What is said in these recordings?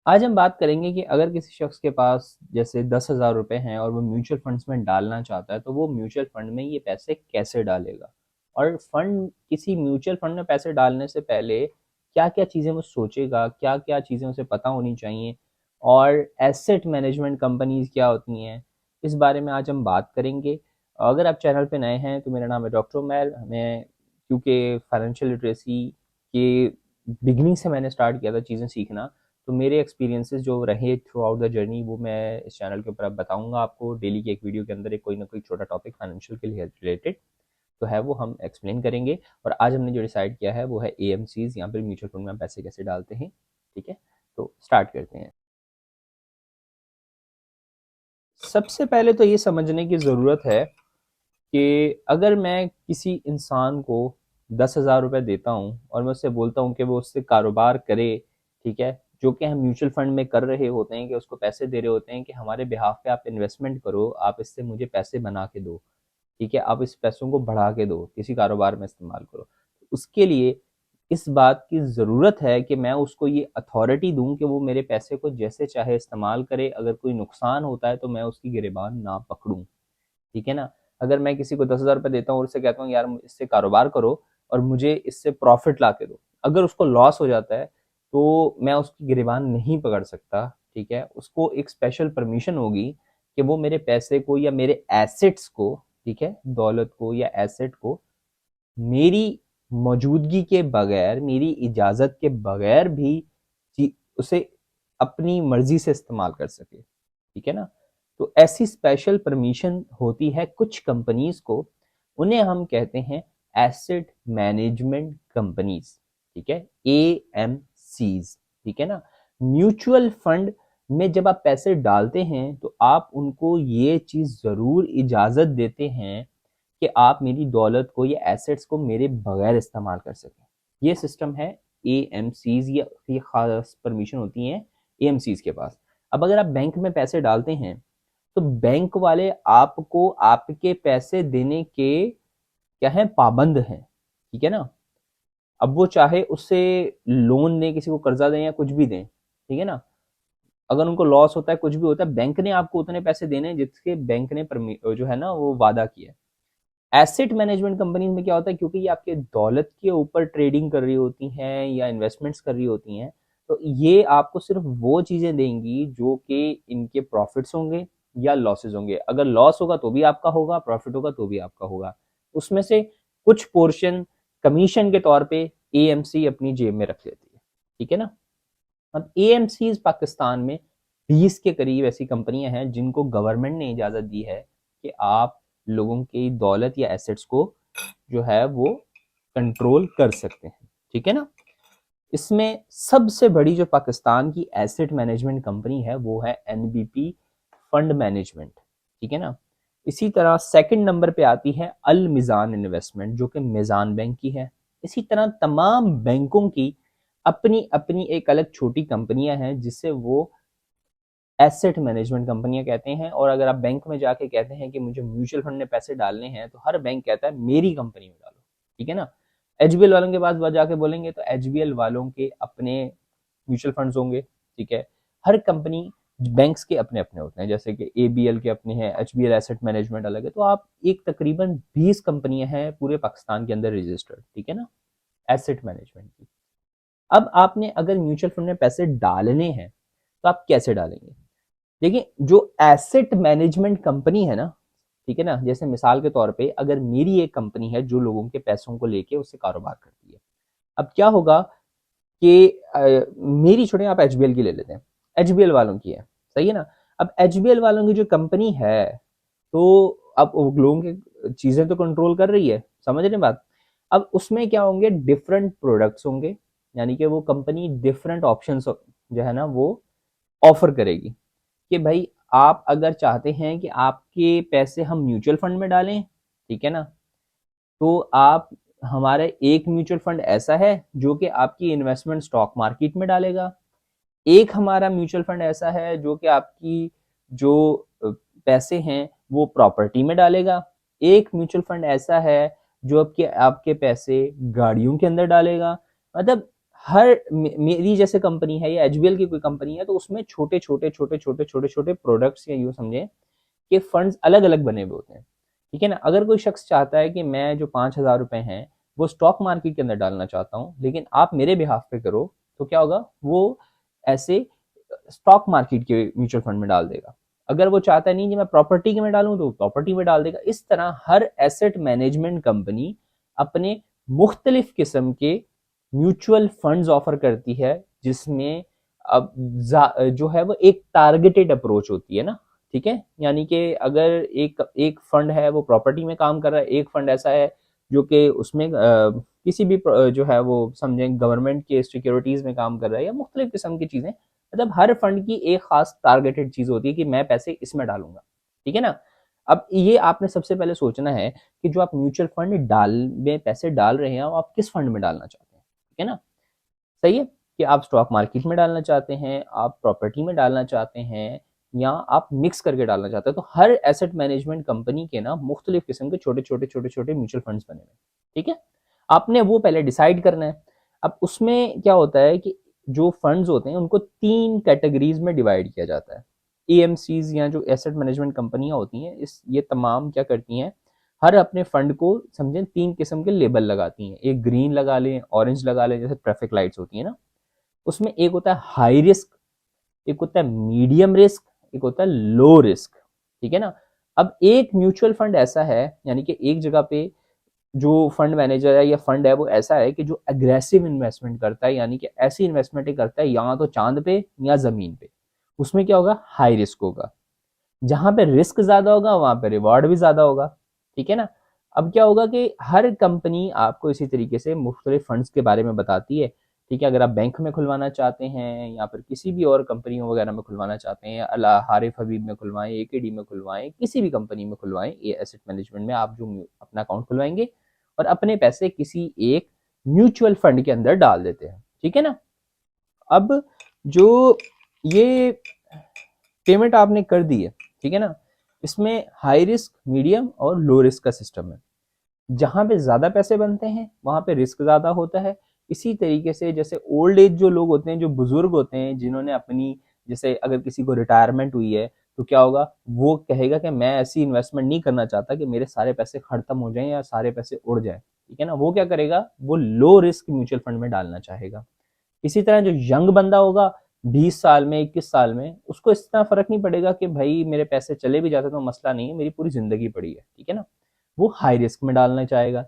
आज हम बात करेंगे कि अगर किसी शख्स के पास जैसे 10,000 रुपये हैं और वो म्यूचुअल फंड्स में डालना चाहता है तो वो म्यूचुअल फंड में ये पैसे कैसे डालेगा। और फंड किसी म्यूचुअल फंड में पैसे डालने से पहले क्या क्या चीज़ें वो सोचेगा, क्या क्या चीज़ें उसे पता होनी चाहिए, और एसेट मैनेजमेंट कंपनीज क्या होती हैं, इस बारे में आज हम बात करेंगे। अगर आप चैनल पे नए हैं तो मेरा नाम है डॉक्टर उमैर। मैं क्योंकि फाइनेंशियल लिटरेसी के बिगनिंग से मैंने स्टार्ट किया था चीज़ें सीखना, तो मेरे एक्सपीरियंसेस जो रहे थ्रू आउट द जर्नी वो मैं इस चैनल के ऊपर अब बताऊंगा आपको। डेली की एक वीडियो के अंदर एक कोई ना कोई छोटा टॉपिक फाइनेंशियल के लिए रिलेटेड तो है वो हम एक्सप्लेन करेंगे। और आज हमने जो डिसाइड किया है वो है AMCs, यहाँ पर म्यूचुअल फंड में हम पैसे कैसे डालते हैं। ठीक है, तो स्टार्ट करते हैं। सबसे पहले तो ये समझने की ज़रूरत है कि अगर मैं किसी इंसान को 10,000 रुपये देता हूँ और मैं उससे बोलता हूँ कि वो उससे कारोबार करे, ठीक है, जो कि हम म्यूचुअल फंड में कर रहे होते हैं, कि उसको पैसे दे रहे होते हैं कि हमारे बिहाफ पे आप इन्वेस्टमेंट करो, आप इससे मुझे पैसे बना के दो, ठीक है, आप इस पैसों को बढ़ा के दो, किसी कारोबार में इस्तेमाल करो। उसके लिए इस बात की ज़रूरत है कि मैं उसको ये अथॉरिटी दूं कि वो मेरे पैसे को जैसे चाहे इस्तेमाल करे, अगर कोई नुकसान होता है तो मैं उसकी गिरेबान ना पकड़ूं। ठीक है ना। अगर मैं किसी को 10,000 रुपये देता हूँ और उससे कहता हूँ यार इससे कारोबार करो और मुझे इससे प्रॉफिट ला के दो, अगर उसको लॉस हो जाता है तो मैं उसकी गिरबान नहीं पकड़ सकता। ठीक है, उसको एक स्पेशल परमिशन होगी कि वो मेरे पैसे को या मेरे एसेट्स को, ठीक है, दौलत को या एसेट को मेरी मौजूदगी के बगैर, मेरी इजाजत के बगैर भी उसे अपनी मर्जी से इस्तेमाल कर सके। ठीक है ना। तो ऐसी स्पेशल परमिशन होती है कुछ कंपनीज को, उन्हें हम कहते हैं एसेट मैनेजमेंट कंपनीज। ठीक है, AMCs। ठीक है ना। म्यूचुअल फंड में जब आप पैसे डालते हैं तो आप उनको ये चीज जरूर इजाजत देते हैं कि आप मेरी दौलत को या एसेट्स को मेरे बगैर इस्तेमाल कर सकें। ये सिस्टम है AMCs, ये खास परमिशन होती हैं AMCs के पास। अब अगर आप बैंक में पैसे डालते हैं तो बैंक वाले आपको आपके पैसे देने के क्या है, पाबंद हैं। ठीक है ना। अब वो चाहे उससे लोन दें, किसी को कर्जा दें या कुछ भी दें, ठीक है ना, अगर उनको लॉस होता है, कुछ भी होता है, बैंक ने आपको उतने पैसे देने हैं जिसके बैंक ने जो है ना वो वादा किया है। एसेट मैनेजमेंट कंपनीज में क्या होता है, क्योंकि ये आपके दौलत के ऊपर ट्रेडिंग कर रही होती हैं या इन्वेस्टमेंट्स कर रही होती हैं, तो ये आपको सिर्फ वो चीजें देंगी जो कि इनके प्रॉफिट्स होंगे या लॉसेस होंगे। अगर लॉस होगा तो भी आपका होगा, प्रॉफिट होगा तो भी आपका होगा। उसमें से कुछ पोर्शन कमीशन के तौर पे AMC अपनी जेब में रख लेती है। ठीक है ना। अब AMC पाकिस्तान में 20 के करीब ऐसी कंपनियां हैं जिनको गवर्नमेंट ने इजाजत दी है कि आप लोगों की दौलत या एसेट्स को जो है वो कंट्रोल कर सकते हैं। ठीक है ना। इसमें सबसे बड़ी जो पाकिस्तान की एसेट मैनेजमेंट कंपनी है वो है NBP फंड मैनेजमेंट। ठीक है ना। इसी तरह सेकंड नंबर पे आती है अल मिजान इन्वेस्टमेंट जो कि मिजान बैंक की है। इसी तरह तमाम बैंकों की अपनी अपनी एक अलग छोटी कंपनियां हैं जिससे वो एसेट मैनेजमेंट कंपनियां कहते हैं। और अगर आप बैंक में जाके कहते हैं कि मुझे म्यूचुअल फंड में पैसे डालने हैं तो हर बैंक कहता है मेरी कंपनी में डालो। ठीक है ना। HBL वालों के पास जाके बोलेंगे तो HBL वालों के अपने म्यूचुअल फंड्स होंगे। ठीक है। हर कंपनी, बैंक्स के अपने अपने होते हैं, जैसे कि ABL के अपने हैं, HBL एसेट मैनेजमेंट अलग है। तो आप एक तकरीबन 20 कंपनियां हैं पूरे पाकिस्तान के अंदर रजिस्टर्ड। ठीक है ना, एसेट मैनेजमेंट की। अब आपने अगर म्यूचुअल फंड में पैसे डालने हैं तो आप कैसे डालेंगे। देखिए, जो एसेट मैनेजमेंट कंपनी है ना, ठीक है ना, जैसे मिसाल के तौर पे अगर मेरी एक कंपनी है जो लोगों के पैसों को लेके उससे कारोबार करती है। अब क्या होगा कि मेरी छोड़े, आप HBL की ले लेते हैं, HBL वालों की है, सही है ना। अब HBL वालों की जो कंपनी है, तो अब लोगों की चीजें तो कंट्रोल कर रही है, समझ रहे बात। अब उसमें क्या होंगे, डिफरेंट प्रोडक्ट्स होंगे, यानी कि वो कंपनी डिफरेंट ऑप्शंस जो है ना वो ऑफर करेगी कि भाई आप अगर चाहते हैं कि आपके पैसे हम म्यूचुअल फंड में डालें, ठीक है ना, तो आप, हमारा एक म्यूचुअल फंड ऐसा है जो कि आपकी इन्वेस्टमेंट स्टॉक मार्केट में डालेगा। एक हमारा म्यूचुअल फंड ऐसा है जो कि आपकी जो पैसे हैं वो प्रॉपर्टी में डालेगा। एक म्यूचुअल फंड ऐसा है जो आपके आपके पैसे गाड़ियों के अंदर डालेगा। मतलब मेरी जैसे कंपनी है या एचबीएल की कोई कंपनी है, तो उसमें छोटे छोटे छोटे छोटे छोटे छोटे प्रोडक्ट्स या यूँ समझें कि फंड्स अलग अलग बने हुए होते हैं। ठीक है ना? अगर कोई शख्स चाहता है कि मैं जो 5,000 रुपए हैं वो स्टॉक मार्केट के अंदर डालना चाहता हूँ, लेकिन आप मेरे बिहाफ पे करो, तो क्या होगा, वो ऐसे स्टॉक मार्केट के म्यूचुअल फंड में डाल देगा। अगर वो चाहता है नहीं कि मैं प्रॉपर्टी के में डालूं, तो प्रॉपर्टी में डाल देगा। इस तरह हर एसेट मैनेजमेंट कंपनी अपने मुख्तलिफ किस्म के म्यूचुअल फंड्स ऑफर करती है, जिसमें अब जो है वो एक टारगेटेड अप्रोच होती है ना। ठीक है, यानी कि अगर एक एक फंड है वो प्रॉपर्टी में काम कर रहा है, एक फंड ऐसा है जो कि उसमें किसी भी जो है वो समझें गवर्नमेंट के सिक्योरिटीज में काम कर रहा है, या मुख्तलिफ किस्म की चीजें, मतलब हर फंड की एक खास टारगेटेड चीज होती है कि मैं पैसे इसमें डालूंगा। ठीक है ना? अब ये आपने सबसे पहले सोचना है कि जो आप म्यूचुअल फंड में पैसे डाल रहे हैं, वो आप किस फंड में डालना चाहते हैं। ठीक है ना? सही है कि आप स्टॉक मार्केट में डालना चाहते हैं, आप प्रॉपर्टी में डालना चाहते हैं, या आप मिक्स करके डालना चाहते हैं। तो हर एसेट मैनेजमेंट कंपनी के ना मुख्तलिफ किस्म के छोटे छोटे छोटे छोटे म्यूचुअल फंड्स बने हुए हैं। ठीक है, आपने वो पहले डिसाइड करना है। अब उसमें क्या होता है कि जो फंड्स होते हैं उनको 3 कैटेगरीज में डिवाइड किया जाता है। एएमसीज या जो एसेट मैनेजमेंट कंपनियां होती हैं, इस ये तमाम क्या करती हैं, हर अपने फंड को समझें 3 किस्म के लेबल लगाती हैं। एक ग्रीन लगा लें, ऑरेंज लगा लें, जैसे ट्रैफिक लाइट्स होती है ना। उसमें एक होता है हाई रिस्क, एक होता है मीडियम रिस्क, एक होता है लो रिस्क। ठीक है ना? अब एक म्यूचुअल फंड ऐसा है, यानी कि एक जगह पे जो फंड मैनेजर है या फंड है वो ऐसा है कि जो एग्रेसिव इन्वेस्टमेंट करता है, यानी कि ऐसी इन्वेस्टमेंट ही करता है या तो चांद पे या जमीन पे। उसमें क्या होगा, हाई रिस्क होगा। जहां पे रिस्क ज्यादा होगा वहां पे रिवॉर्ड भी ज्यादा होगा। ठीक है ना? अब क्या होगा कि हर कंपनी आपको इसी तरीके से मुख्तलिफ फंड्स के बारे में बताती है। ठीक है, अगर आप बैंक में खुलवाना चाहते हैं या फिर किसी भी और कंपनियों वगैरह में खुलवाना चाहते हैं, अला हारिफ हबीब में खुलवाएं, एकेडी में खुलवाएं, किसी भी कंपनी में खुलवाएं, ये एसेट मैनेजमेंट में आप जो अपना अकाउंट खुलवाएंगे और अपने पैसे किसी एक म्यूचुअल फंड के अंदर डाल देते हैं। ठीक है ना? अब जो ये पेमेंट आपने कर दी है, ठीक है ना, इसमें हाई रिस्क, मीडियम और लो रिस्क का सिस्टम है। जहां पे ज्यादा पैसे बनते हैं वहां पे रिस्क ज्यादा होता है। इसी तरीके से जैसे ओल्ड एज जो लोग होते हैं, जो बुजुर्ग होते हैं, जिन्होंने अपनी, जैसे अगर किसी को रिटायरमेंट हुई है, तो क्या होगा, वो कहेगा कि मैं ऐसी इन्वेस्टमेंट नहीं करना चाहता कि मेरे सारे पैसे खत्म हो जाएं या सारे पैसे उड़ जाएं। ठीक है ना? वो क्या करेगा, वो लो रिस्क म्यूचुअल फंड में डालना चाहेगा। इसी तरह जो यंग बंदा होगा 20 साल में, 21 साल में, उसको इस तरह फर्क नहीं पड़ेगा कि भाई मेरे पैसे चले भी जाते तो मसला नहीं है, मेरी पूरी जिंदगी पड़ी है। ठीक है ना? वो हाई रिस्क में डालना चाहेगा।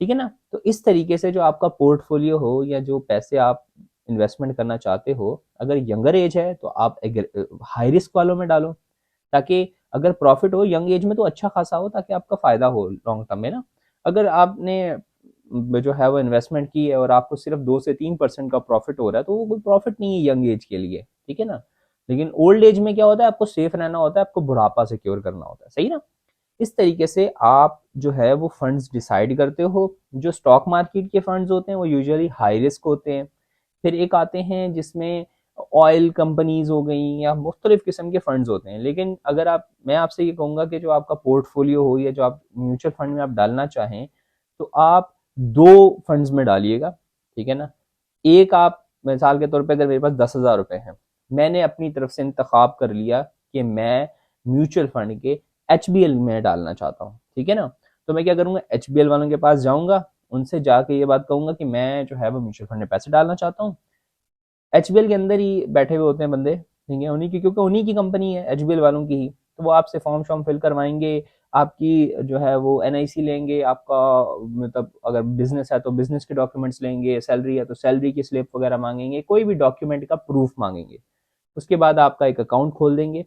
ठीक है ना? तो इस तरीके से जो आपका पोर्टफोलियो हो या जो पैसे आप इन्वेस्टमेंट करना चाहते हो, अगर यंगर एज है तो आप हाई रिस्क वालों में डालो, ताकि अगर प्रॉफिट हो यंग एज में तो अच्छा खासा हो, ताकि आपका फायदा हो लॉन्ग टर्म में ना। अगर आपने जो है वो इन्वेस्टमेंट की है और आपको सिर्फ 2 से 3% का प्रॉफिट हो रहा है, तो वो कोई प्रॉफिट नहीं है यंग एज के लिए। ठीक है ना? लेकिन ओल्ड एज में क्या होता है, आपको सेफ रहना होता है, आपको बुढ़ापा सिक्योर करना होता है। सही ना? इस तरीके से आप जो है वो फंड्स डिसाइड करते हो। जो स्टॉक मार्केट के फंड्स होते हैं वो यूजुअली हाई रिस्क होते हैं। फिर एक आते हैं जिसमें ऑयल कंपनीज हो गई या मुख्तलिफ किस्म के फंड्स होते हैं। लेकिन अगर आप, मैं आपसे ये कहूँगा कि जो आपका पोर्टफोलियो हो या जो आप म्यूचुअल फंड में आप डालना चाहें, तो आप 2 फंड्स में डालिएगा। ठीक है ना? एक, आप मिसाल के तौर पे अगर मेरे पास 10,000 रुपए हैं, मैंने अपनी तरफ से इंतखाब कर लिया कि मैं म्यूचुअल फंड के एचबीएल में डालना चाहता हूँ। ठीक है ना? तो मैं क्या करूंगा, एचबीएल वालों के पास जाऊंगा, उनसे जाके ये बात कहूंगा कि मैं जो है वो म्यूचुअल फंड में पैसे डालना चाहता हूँ। एचबीएल के अंदर ही बैठे हुए होते हैं बंदे, ठीक है, उन्हीं की, क्योंकि उन्हीं की कंपनी है एचबीएल वालों की ही। तो वो आपसे फॉर्म शॉर्म फिल करवाएंगे, आपकी जो है वो एनआईसी लेंगे, आपका मतलब अगर बिजनेस है तो बिजनेस के डॉक्यूमेंट्स लेंगे, सैलरी है तो सैलरी की स्लिप वगैरह मांगेंगे, कोई भी डॉक्यूमेंट का प्रूफ मांगेंगे। उसके बाद आपका एक अकाउंट खोल देंगे।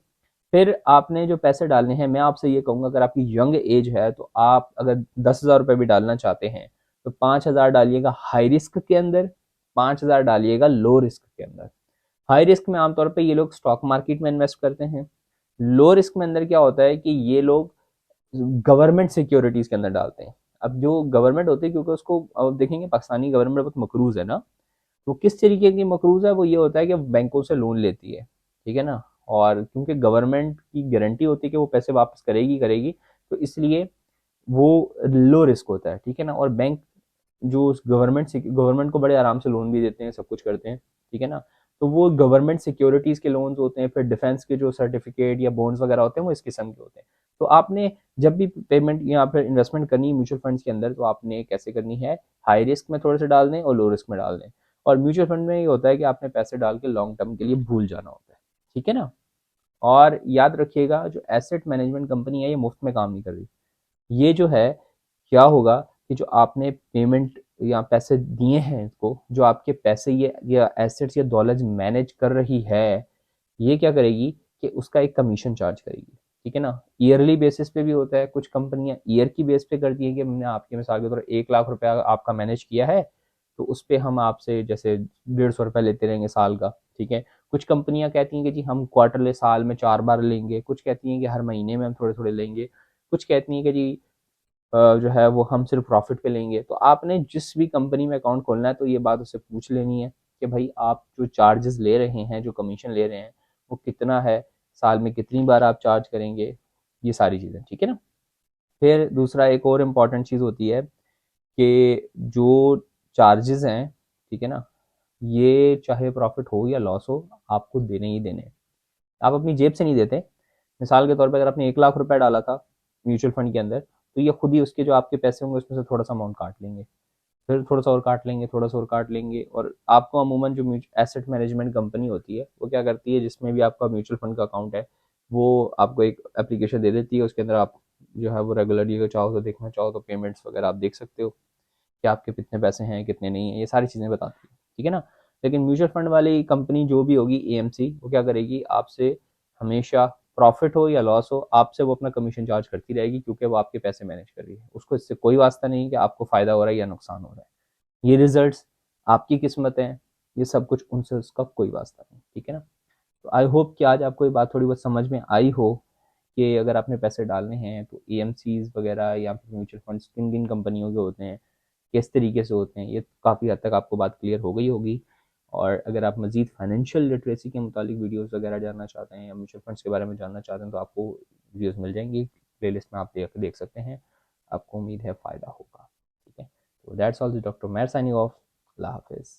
फिर आपने जो पैसे डालने हैं, मैं आपसे ये कहूंगा, अगर आपकी यंग एज है तो आप अगर 10,000 रुपये भी डालना चाहते हैं, तो 5,000 डालिएगा हाई रिस्क के अंदर, 5,000 डालिएगा लो रिस्क के अंदर। हाई रिस्क में आमतौर पे ये लोग स्टॉक मार्केट में इन्वेस्ट करते हैं। लो रिस्क में अंदर क्या होता है कि ये लोग गवर्नमेंट सिक्योरिटीज के अंदर डालते हैं। अब जो गवर्नमेंट होती है, क्योंकि उसको अब देखेंगे पाकिस्तानी गवर्नमेंट बहुत मकरूज है ना, तो किस तरीके की मकरूज है, वो ये होता है कि बैंकों से लोन लेती है। ठीक है ना? और क्योंकि गवर्नमेंट की गारंटी होती है कि वो पैसे वापस करेगी करेगी, तो इसलिए वो लो रिस्क होता है। ठीक है ना? और बैंक जो गवर्नमेंट को बड़े आराम से लोन भी देते हैं, सब कुछ करते हैं, ठीक है ना। तो वो गवर्नमेंट सिक्योरिटीज़ के लोन्स होते हैं, फिर डिफेंस के जो सर्टिफिकेट या बॉन्ड्स वगैरह होते हैं वो इस किस्म के होते हैं। तो आपने जब भी पेमेंट या फिर इन्वेस्टमेंट करनी है म्यूचुअल फंड्स के अंदर, तो आपने कैसे करनी है, हाई रिस्क में थोड़े से डाल दें और लो रिस्क में डाल दें। और म्यूचुअल फंड में ये होता है कि आपने पैसे डाल के लॉन्ग टर्म के लिए भूल जाना होता है, ठीक है ना। और याद रखिएगा, जो एसेट मैनेजमेंट कंपनी है ये मुफ्त में काम नहीं कर रही। ये जो है, क्या होगा कि जो आपने पेमेंट या पैसे दिए हैं इसको, जो आपके पैसे ये या एसेट्स या दौलत मैनेज कर रही है, ये क्या करेगी कि उसका एक कमीशन चार्ज करेगी, ठीक है ना। ईयरली बेसिस पे भी होता है, कुछ कंपनियां ईयर की बेस पे करती हैं कि हमने आपके मिसाल के तौर 1 लाख रुपया आपका मैनेज किया है, तो उस पर हम आपसे जैसे 150 रुपया लेते रहेंगे साल का, ठीक है। कुछ कंपनियां कहती हैं कि जी हम क्वार्टरली साल में 4 बार लेंगे, कुछ कहती हैं कि हर महीने में हम थोड़े थोड़े लेंगे, कुछ कहती हैं कि जी जो है वो हम सिर्फ प्रॉफिट पे लेंगे। तो आपने जिस भी कंपनी में अकाउंट खोलना है तो ये बात उससे पूछ लेनी है कि भाई आप जो चार्जेस ले रहे हैं, जो कमीशन ले रहे हैं, वो कितना है, साल में कितनी बार आप चार्ज करेंगे, ये सारी चीज़ें, ठीक है ना। फिर दूसरा एक और इम्पॉर्टेंट चीज़ होती है कि जो चार्जेस हैं, ठीक है ना, ये चाहे प्रॉफिट हो या लॉस हो, आपको देने ही देने हैं। आप अपनी जेब से नहीं देते। मिसाल के तौर पे अगर आपने 1 लाख रुपया डाला था म्यूचुअल फंड के अंदर, तो ये खुद ही उसके जो आपके पैसे होंगे उसमें से थोड़ा सा अमाउंट काट लेंगे, फिर थोड़ा सा और काट लेंगे, थोड़ा सा और काट लेंगे। और आपको अमूमन जो एसेट मैनेजमेंट कंपनी होती है वो क्या करती है, जिसमें भी आपका म्यूचुअल फंड का अकाउंट है, वो आपको एक एप्लीकेशन दे देती है, उसके अंदर आप जो है वो रेगुलरली अगर चाहो तो देखना चाहो तो पेमेंट्स वगैरह आप देख सकते हो कि आपके कितने पैसे हैं कितने नहीं है, ये सारी चीज़ें बताती है, ठीक है ना। लेकिन म्यूचुअल फंड वाली कंपनी जो भी होगी एएमसी, वो क्या करेगी, आपसे हमेशा प्रॉफिट हो या लॉस हो, आपसे वो अपना कमीशन चार्ज करती रहेगी, क्योंकि वो आपके पैसे मैनेज कर रही है। उसको इससे कोई वास्ता नहीं कि आपको फ़ायदा हो रहा है या नुकसान हो रहा है। ये रिजल्ट्स आपकी किस्मत है, ये सब कुछ उनसे उसका कोई वास्ता नहीं, ठीक है ना। तो आई होप कि आज आपको ये बात थोड़ी बहुत समझ में आई हो कि अगर आपने पैसे डालने हैं तो एएमसीज वगैरह या फिर म्यूचुअल फंड्स किन किन कंपनियों के होते हैं, किस तरीके से होते हैं, ये काफ़ी हद तक आपको बात क्लियर हो गई होगी। और अगर आप मज़ीद फाइनेंशियल लिटरेसी के मुतालिक वीडियोस वगैरह जानना चाहते हैं या म्यूचुअल फंड्स के बारे में जानना चाहते हैं, तो आपको वीडियोस मिल जाएंगी, प्लेलिस्ट में आप देख सकते हैं। आपको उम्मीद है फ़ायदा होगा, ठीक है। तो that's all, doctor Mair signing off. अल्लाह हाफिज़।